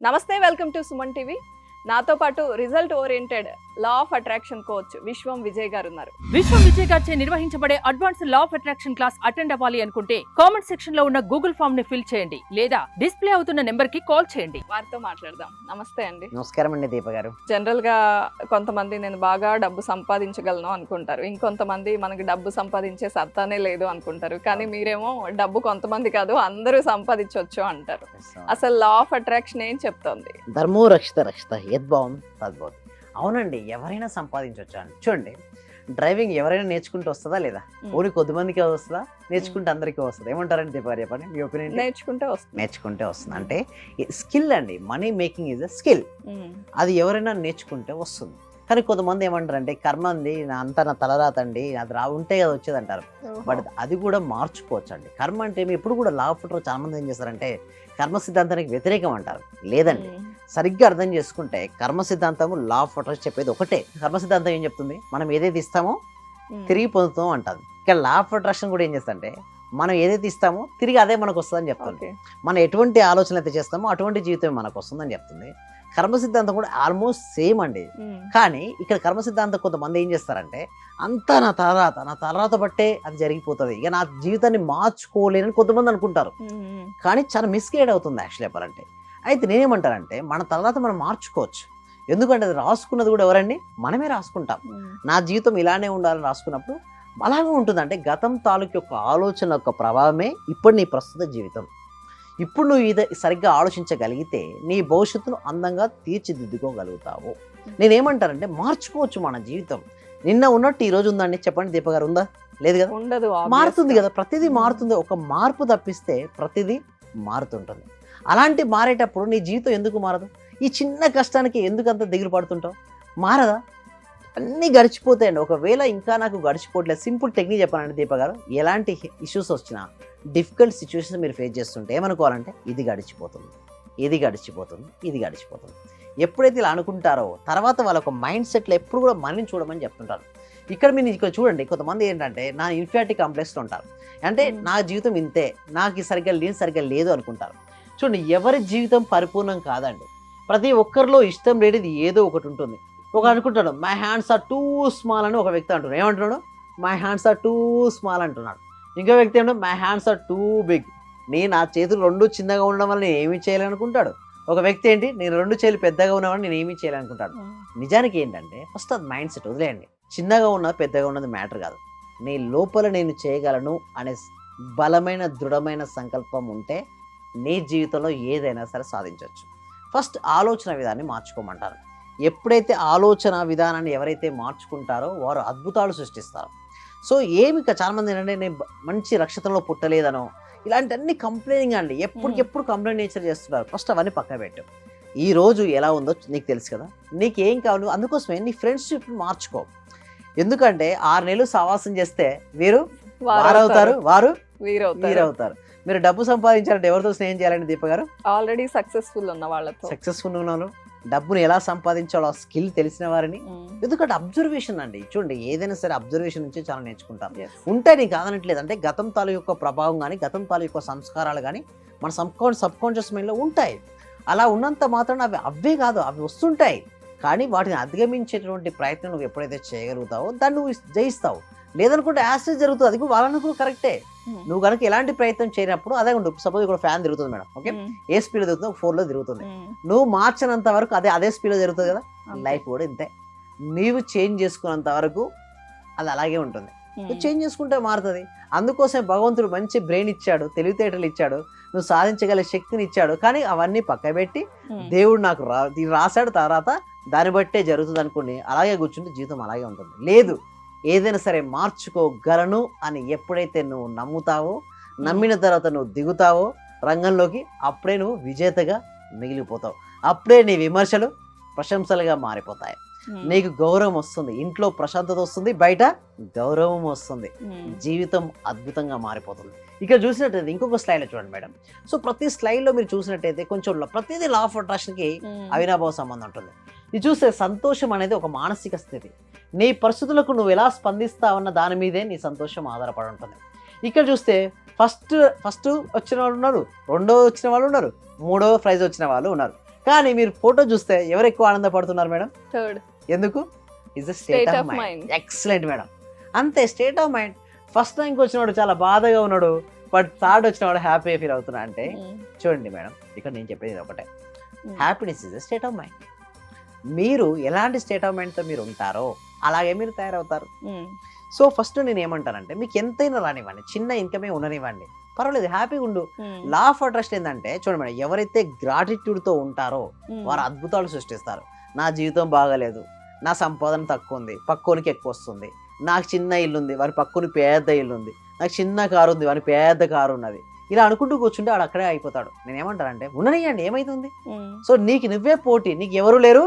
నమస్తే, welcome to Suman TV. నాతో పాటు result oriented law of attraction coach విశ్వం విజయ్ గారు ఉన్నారు. విశ్వం విజయ్ గారిచే నిర్వహించబడే advance law of attraction class attend అవ్వాలి అనుకుంటే కామెంట్ సెక్షన్ లో ఉన్న గూగుల్ ఫామ్ ని ఫిల్ చేయండి లేదా డిస్ప్లే అవుతున్న నెంబర్ కి కాల్ చేయండి. వారితో మాట్లాడదాం. నమస్తే అండి. నమస్కారం అండి దీప గారు. జనరల్ గా కొంతమంది నేను బాగా డబ్బు సంపాదించగలను అనుకుంటారు, ఇంకొంతమంది మనకి డబ్బు సంపాదించే సత్తానే లేదు అనుకుంటారు. కానీ మీరేమో డబ్బు కొంతమంది కాదు అందరూ సంపాదించవచ్చు అంటారు. అసలు లా ఆఫ్ అట్రాక్షన్ ఏం చెప్తోంది? ధర్మో రక్షిత రక్షిత యద్భావం తద్భవతి. అవునండి, ఎవరైనా సంపాదించవచ్చు అండి. చూడండి, డ్రైవింగ్ ఎవరైనా నేర్చుకుంటూ వస్తుందా లేదా? ఓన్లీ కొద్దిమందికి వస్తుందా? నేర్చుకుంటే అందరికీ వస్తుంది. ఏమంటారండి దీప గారు, చెప్పండి మీ ఒపీనియన్. నేర్చుకుంటే వస్తుంది. అంటే స్కిల్ అండి. Money making is a skill. అది ఎవరైనా నేర్చుకుంటే వస్తుంది. కానీ కొంతమంది ఏమంటారంటే కర్మ అండి, అంతా నా తలరాత అండి, అది ఉంటే కదా వచ్చేది అంటారు. బట్ అది కూడా మార్చుకోవచ్చు అండి. కర్మ అంటే ఎప్పుడు కూడా లా ఆఫ్ అట్రాక్షన్ చాలా మంది ఏం చేస్తారంటే కర్మ సిద్ధాంతానికి వ్యతిరేకం అంటారు. లేదండి, సరిగ్గా అర్థం చేసుకుంటే కర్మ సిద్ధాంతము లా ఆఫ్ అట్రాక్షన్ చెప్పేది ఒకటే. కర్మ సిద్ధాంతం ఏం చెప్తుంది? మనం ఏదైతే ఇస్తామో తిరిగి పొందుతాం అంటారు. ఇక్కడ లా ఆఫ్ అట్రాక్షన్ కూడా ఏం చేస్తుందంటే మనం ఏదైతే ఇస్తామో తిరిగి అదే మనకు వస్తుందని చెప్తుంది. మనం ఎటువంటి ఆలోచన అయితే చేస్తామో అటువంటి జీవితం మనకు వస్తుందని చెప్తుంది. కర్మ సిద్ధాంతం కూడా ఆల్మోస్ట్ సేమ్ అండి. కానీ ఇక్కడ కర్మ సిద్ధాంతం కొంతమంది ఏం చేస్తారంటే అంతా నా తలరాత బట్టే అది జరిగిపోతుంది, ఇక నా జీవితాన్ని మార్చుకోలేనని కొంతమంది అనుకుంటారు. కానీ చాలా మిస్గైడ్ అవుతుంది యాక్చువల్లీ చెప్పాలంటే. అయితే నేనేమంటానంటే మన తలరాత మనం మార్చుకోవచ్చు. ఎందుకంటే అది రాసుకున్నది కూడా ఎవరండి? మనమే రాసుకుంటాం. నా జీవితం ఇలానే ఉండాలని రాసుకున్నప్పుడు అలాగే ఉంటుంది. అంటే గతం తాలూకు యొక్క ఆలోచన యొక్క ప్రభావమే ఇప్పుడు నీ ప్రస్తుత జీవితం. ఇప్పుడు నువ్వు ఇది సరిగ్గా ఆలోచించగలిగితే నీ భవిష్యత్తును అందంగా తీర్చిదిద్దుకోగలుగుతావు. నేనేమంటానంటే మార్చుకోవచ్చు మన జీవితం. నిన్న ఉన్నట్టు ఈ రోజు ఉందండి, చెప్పండి దీప గారు, ఉందా? లేదు కదా, ఉండదు. మారుతుంది కదా, ప్రతిదీ మారుతుంది. ఒక మార్పు తప్పిస్తే ప్రతిదీ మారుతుంటుంది. అలాంటి మారేటప్పుడు నీ జీవితం ఎందుకు మారదు? ఈ చిన్న కష్టానికి ఎందుకు అంత దిగులు పడుతుంటావు? మారదా? అన్నీ గడిచిపోతాయండి. ఒకవేళ ఇంకా నాకు గడిచిపోవట్లేదు, సింపుల్ టెక్నిక్ చెప్పానండి దీప గారు. ఎలాంటి ఇష్యూస్ వచ్చినా, డిఫికల్ట్ సిచ్యువేషన్స్ మీరు ఫేస్ చేస్తుంటే ఏమనుకోవాలంటే ఇది గడిచిపోతుంది, ఇది గడిచిపోతుంది, ఇది గడిచిపోతుంది. ఎప్పుడైతే ఇలా అనుకుంటారో తర్వాత వాళ్ళ ఒక మైండ్ సెట్లో ఎప్పుడు కూడా మనీని చూడమని చెప్తుంటారు. ఇక్కడ మీరు ఇక్కడ చూడండి, కొంతమంది ఏంటంటే నా ఇన్ఫియారిటీ కాంప్లెక్స్లో ఉంటారు. అంటే నా జీవితం ఇంతే, నాకు సరిగ్గా లేదు అనుకుంటారు. చూడండి, ఎవరి జీవితం పరిపూర్ణం కాదండి. ప్రతి ఒక్కరిలో ఇష్టం లేనిది ఏదో ఒకటి ఉంటుంది. ఒక అనుకుంటాడు my hands are too small అని ఒక వ్యక్తి అంటున్నాడు. ఏమంటున్నాడు? My hands are too small అంటున్నాడు. ఇంకో వ్యక్తి ఏమంటే my hands are too big, నా చేతులు రెండు చిన్నగా ఉండడం వల్ల నేను ఏమీ చేయాలనుకుంటాడు. ఒక వ్యక్తి ఏంటి, నేను రెండు చేతులు పెద్దగా ఉన్నవాడిని నేను ఏమీ చేయాలనుకుంటాడు. నిజానికి ఏంటంటే ఫస్ట్ అది మైండ్ సెట్ వదిలేయండి. చిన్నగా ఉన్నది పెద్దగా ఉన్నది మ్యాటర్ కాదు. నీ లోపల నేను చేయగలను అనే బలమైన దృఢమైన సంకల్పం ఉంటే నీ జీవితంలో ఏదైనా సరే సాధించవచ్చు. ఫస్ట్ ఆలోచన విధానాన్ని మార్చుకోమంటారు. ఎప్పుడైతే ఆలోచన విధానాన్ని ఎవరైతే మార్చుకుంటారో వారు అద్భుతాలు సృష్టిస్తారు. సో ఏమి చాలామంది ఏంటంటే నేను మంచి రక్షణలో పుట్టలేదనో ఇలాంటి అన్ని కంప్లైనింగ్ అండి, ఎప్పటికెప్పుడు కంప్లైంట్ నేచర్ చేస్తున్నారు. ఫస్ట్ అవన్నీ పక్కన పెట్టు. ఈ రోజు ఎలా ఉందో నీకు తెలుసు కదా, నీకు ఏం కావాలి, అందుకోసమే నీ ఫ్రెండ్షిప్ మార్చుకో. ఎందుకంటే 6 నెలలు సహవాసం చేస్తే వీరు వారవుతారు, వారు వీరవుతారు. మీరు డబ్బు సంపాదించాలంటే ఎవరితో స్నేహం చేయాలండి దీప గారు? ఆల్రెడీ సక్సెస్ఫుల్ ఉన్న వాళ్ళతో. సక్సెస్ఫుల్ ఉన్నాను, డబ్బును ఎలా సంపాదించాలో ఆ స్కిల్ తెలిసిన వారిని. ఎందుకంటే అబ్జర్వేషన్ అండి. చూడండి, ఏదైనా సరే అబ్జర్వేషన్ నుంచి చాలా నేర్చుకుంటాం. ఉంటే నీకు కాదనట్లేదు. అంటే గతం తాలూ యొక్క ప్రభావం కానీ గతం తాలూ యొక్క సంస్కారాలు కానీ మన సబ్ కాన్షియస్ మైండ్లో ఉంటాయి. అలా ఉన్నంత మాత్రం అవే కాదు, అవి వస్తుంటాయి. కానీ వాటిని అధిగమించేటువంటి ప్రయత్నం నువ్వు ఎప్పుడైతే చేయగలుగుతావో దాన్ని నువ్వు జయిస్తావు. లేదనుకుంటే యాసిడ్ జరుగుతుంది. అది వాళ్ళను కూడా కరెక్టే. నువ్వు కనుక ఎలాంటి ప్రయత్నం చేయనప్పుడు అదే ఉంటుంది. సపోజ్ ఇక్కడ ఫ్యాన్ తిరుగుతుంది మేడం, ఓకే, ఏ స్పీడ్ తిరుగుతుంది? 4లో తిరుగుతుంది. నువ్వు మార్చినంత వరకు అదే స్పీడ్లో తిరుగుతుంది కదా. లైఫ్ కూడా ఇంతే. నీవు చేంజ్ చేసుకున్నంత వరకు అది అలాగే ఉంటుంది. నువ్వు చేంజ్ చేసుకుంటే మారుతుంది. అందుకోసం భగవంతుడు మంచి బ్రెయిన్ ఇచ్చాడు, తెలివితేటలు ఇచ్చాడు, నువ్వు సాధించగల శక్తిని ఇచ్చాడు. కానీ అవన్నీ పక్కబెట్టి దేవుడు నాకు రాశాడు, తర్వాత దాన్ని బట్టే జరుగుతుంది అనుకోండి, అలాగే కూర్చుంటే జీవితం అలాగే ఉంటుంది. లేదు, ఏదైనా సరే మార్చుకోగలను అని ఎప్పుడైతే నువ్వు నమ్ముతావో, నమ్మిన తర్వాత నువ్వు దిగుతావో రంగంలోకి, అప్పుడే నువ్వు విజేతగా మిగిలిపోతావు. అప్పుడే నీ విమర్శలు ప్రశంసలుగా మారిపోతాయి. నీకు గౌరవం వస్తుంది, ఇంట్లో ప్రశాంతత వస్తుంది, బయట గౌరవం వస్తుంది, జీవితం అద్భుతంగా మారిపోతుంది. ఇక్కడ చూసినట్టయితే ఇంకొక స్లైడ్లో చూడండి మేడం. సో ప్రతి స్లైడ్లో మీరు చూసినట్టయితే కొంచెం ప్రతిదీ లా ఆఫ్ అట్రాక్షన్కి అవినాభావ సంబంధం ఉంటుంది. ఇది చూస్తే సంతోషం అనేది ఒక మానసిక స్థితి. నీ పరిస్థితులకు నువ్వు ఎలా స్పందిస్తావన్న దాని మీదే నీ సంతోషం ఆధారపడి ఉంటుంది. ఇక్కడ చూస్తే ఫస్ట్ వచ్చిన వాళ్ళు ఉన్నారు, రెండో వచ్చిన వాళ్ళు ఉన్నారు, మూడో ప్రైజ్ వచ్చిన వాళ్ళు ఉన్నారు. కానీ మీరు ఫోటో చూస్తే ఎవరు ఎక్కువ ఆనందపడుతున్నారు మేడం? థర్డ్ ఎందుకు? Is the State state of of mind. mind. Excellent madam. అంతే, state of mind. First rank వచ్చినవాడు చాలా బాధగా ఉన్నాడు, బట్ థర్డ్ వచ్చినవాడు హ్యాపీగా ఫీల్ అవుతున్నా అంటే చూడండి మేడం, ఇక్కడ నేను చెప్పేది ఇది ఒకటే, happiness is the state of mind. మీరు ఎలాంటి స్టేట్ ఆఫ్ మైండ్తో మీరు ఉంటారో అలాగే మీరు తయారవుతారు. సో ఫస్ట్ నేను ఏమంటానంటే, మీకు ఎంతైనా రానివ్వండి, చిన్న ఇన్కమే ఉండనివ్వండి, పర్వాలేదు, హ్యాపీగా ఉండు. లా ఆఫ్ అట్రాక్షన్ ఏంటంటే చూడండి మేడం, ఎవరైతే గ్రాటిట్యూడ్తో ఉంటారో వారు అద్భుతాలు సృష్టిస్తారు. నా జీవితం బాగాలేదు, నా సంపాదన తక్కువ ఉంది, పక్కోనికి ఎక్కువ వస్తుంది, నాకు చిన్న ఇల్లు ఉంది, వారి పక్కని పెద్ద ఇల్లు ఉంది, నాకు చిన్న కారు ఉంది, వారి పెద్ద కారు ఉన్నది, ఇలా అనుకుంటూ కూర్చుంటే వాడు అక్కడే అయిపోతాడు. నేను ఏమంటానంటే ఉండనియండి, ఏమైతుంది? సో నీకు నువ్వే పోటీ, నీకు ఎవరు లేరు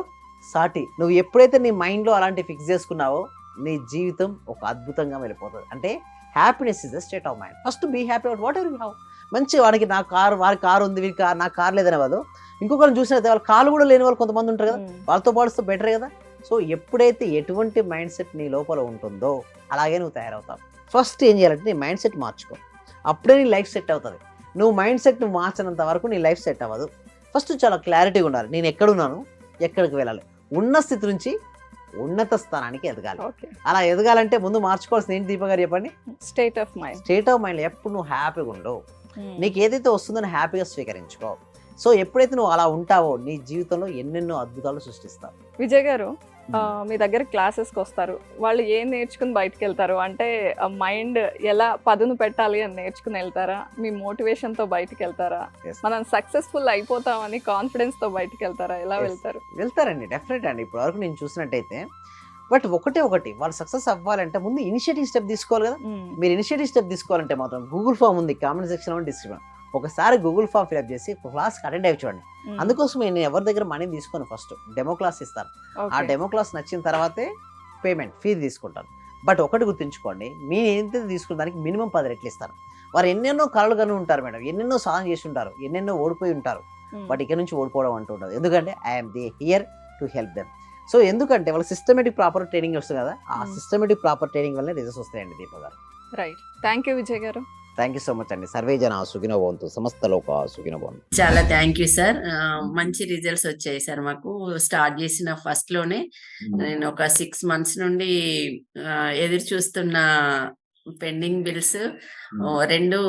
సాటి. నువ్వు ఎప్పుడైతే నీ మైండ్లో అలాంటి ఫిక్స్ చేసుకున్నావో నీ జీవితం ఒక అద్భుతంగా వెళ్ళిపోతుంది. అంటే happiness is the state of mind. First be happy about what ever you have. మంచి వాడికి నా కారు, వారి కారు ఉంది, వీరికి నాకు కారు లేదనే వాళ్ళు ఇంకొకరిని చూసినట్టు వాళ్ళ కాలు కూడా లేని వాళ్ళు కొంతమంది ఉంటారు కదా, వాళ్ళతో పాడుస్తూ బెటర్ కదా. సో ఎప్పుడైతే ఎటువంటి మైండ్ సెట్ నీ లోపల ఉంటుందో అలాగే నువ్వు తయారవుతావు. ఫస్ట్ ఏం చేయాలంటే నీ మైండ్ సెట్ మార్చుకో, అప్పుడే నీ లైఫ్ సెట్ అవుతుంది. నువ్వు మైండ్ సెట్ నువ్వు మార్చినంత వరకు నీ లైఫ్ సెట్ అవ్వదు. ఫస్ట్ చాలా క్లారిటీగా ఉండాలి, నేను ఎక్కడున్నాను, ఎక్కడికి వెళ్ళాలి. ఉన్న స్థితి నుంచి ఉన్నత స్థానానికి ఎదగాలి. అలా ఎదగాలంటే ముందు మార్చుకోవాల్సింది ఏంటి దీప గారు చెప్పండి? State of mind. State of mind ఎప్పుడు నువ్వు హ్యాపీగా ఉండవు, నీకు ఏదైతే వస్తుందో హ్యాపీగా స్వీకరించుకో. సో ఎప్పుడైతే నువ్వు అలా ఉంటావో నీ జీవితంలో ఎన్నెన్నో అద్భుతాలు సృష్టిస్తావు. విజయ్ గారు, మీ దగ్గర క్లాసెస్కి వస్తారు, వాళ్ళు ఏం నేర్చుకుని బయటకు వెళ్తారు? అంటే మైండ్ ఎలా పదును పెట్టాలి అని నేర్చుకుని వెళ్తారా? మీ మోటివేషన్తో బయటకు వెళ్తారా? Yes. మనం సక్సెస్ఫుల్ అయిపోతామని కాన్ఫిడెన్స్తో బయటకు వెళ్తారా? ఎలా Yes. వెళ్తారు? వెళ్తారండి, డెఫినెట్ అండి. ఇప్పటి వరకు నేను చూసినట్టయితే బట్ ఒకటి వాళ్ళు సక్సెస్ అవ్వాలంటే ముందు ఇనిషియేటివ్ స్టెప్ తీసుకోవాలి కదా. మీరు ఇనిషియేటివ్ స్టెప్ తీసుకోవాలంటే మాత్రం గూగుల్ ఫామ్ ఉంది, కామెంట్ సెక్షన్ లో డిస్క్రిప్షన్, ఒకసారి గూగుల్ ఫామ్ ఫిల్అప్ చేసి క్లాస్కి అటెండ్ అయ్యి చూడండి. అందుకోసం నేను ఎవరి దగ్గర మనీ తీసుకొని ఫస్ట్ డెమో క్లాస్ ఇస్తాను. ఆ డెమో క్లాస్ నచ్చిన తర్వాతే పేమెంట్ ఫీ తీసుకుంటాను. బట్ ఒకటి గుర్తుంచుకోండి, మీరు ఏంటైతే తీసుకున్న దానికి మినిమం 10 రెట్లు ఇస్తాను. వారు ఎన్నెన్నో కళలు కను ఉంటారు మేడం, ఎన్నెన్నో సాధన చేసి ఉంటారు, ఎన్నెన్నో ఓడిపోయి ఉంటారు. బట్ ఇక్కడ నుంచి ఓడిపోవడం అంటూ ఉండదు, ఎందుకంటే I'm the here to help them. So ఎందుకంటే వాళ్ళకి సిస్టమేటిక్ ప్రాపర్ ట్రైనింగ్ వస్తుంది కదా, ఆ సిస్టమేటిక్ ప్రాపర్ ట్రైనింగ్ వల్ల రిజల్ట్స్ వస్తాయండి దీప గారు. రైట్, థ్యాంక్ యూ విజయ్ గారు. థ్యాంక్ యూ సో మచ్ అండి. సర్వే జన సుఖినో భవంతు, సమస్త లోక సుఖినో భవంతు. చాలా థ్యాంక్ యూ సార్. మంచి రిజల్ట్స్ వచ్చాయి సార్ మాకు. స్టార్ట్ చేసిన ఫస్ట్ లోనే నేను ఒక 6 months నుండి ఎదురు చూస్తున్న పెండింగ్ బిల్స్ 2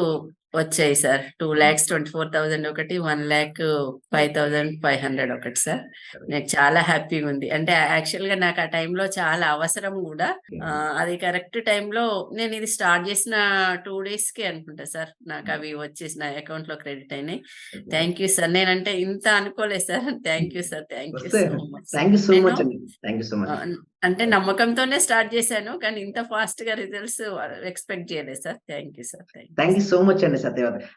వచ్చాయి సార్. 2,24,000 ఒకటి, 1,05,500 ఒకటి సార్. నాకు చాలా హ్యాపీగా ఉంది. అంటే యాక్చువల్ గా నాకు ఆ టైంలో చాలా అవసరం కూడా. అది కరెక్ట్ టైంలో నేను ఇది స్టార్ట్ చేసిన 2 days కి అనుకుంటా సార్ నాకు అవి వచ్చేసి నా అకౌంట్ లో క్రెడిట్ అయినాయి. Thank you sir. నేనంటే ఇంత అనుకోలేదు సార్. Thank you sir, thank you so much. Thank you so much అండి. Thank you so much. అంటే నమ్మకంతోనే స్టార్ట్ చేశాను, కానీ ఇంత ఫాస్ట్ గా రిజల్ట్స్ ఎక్స్పెక్ట్ చేయలేదు సార్. Thank you sir. Thank you so much అండి సత్యవతి.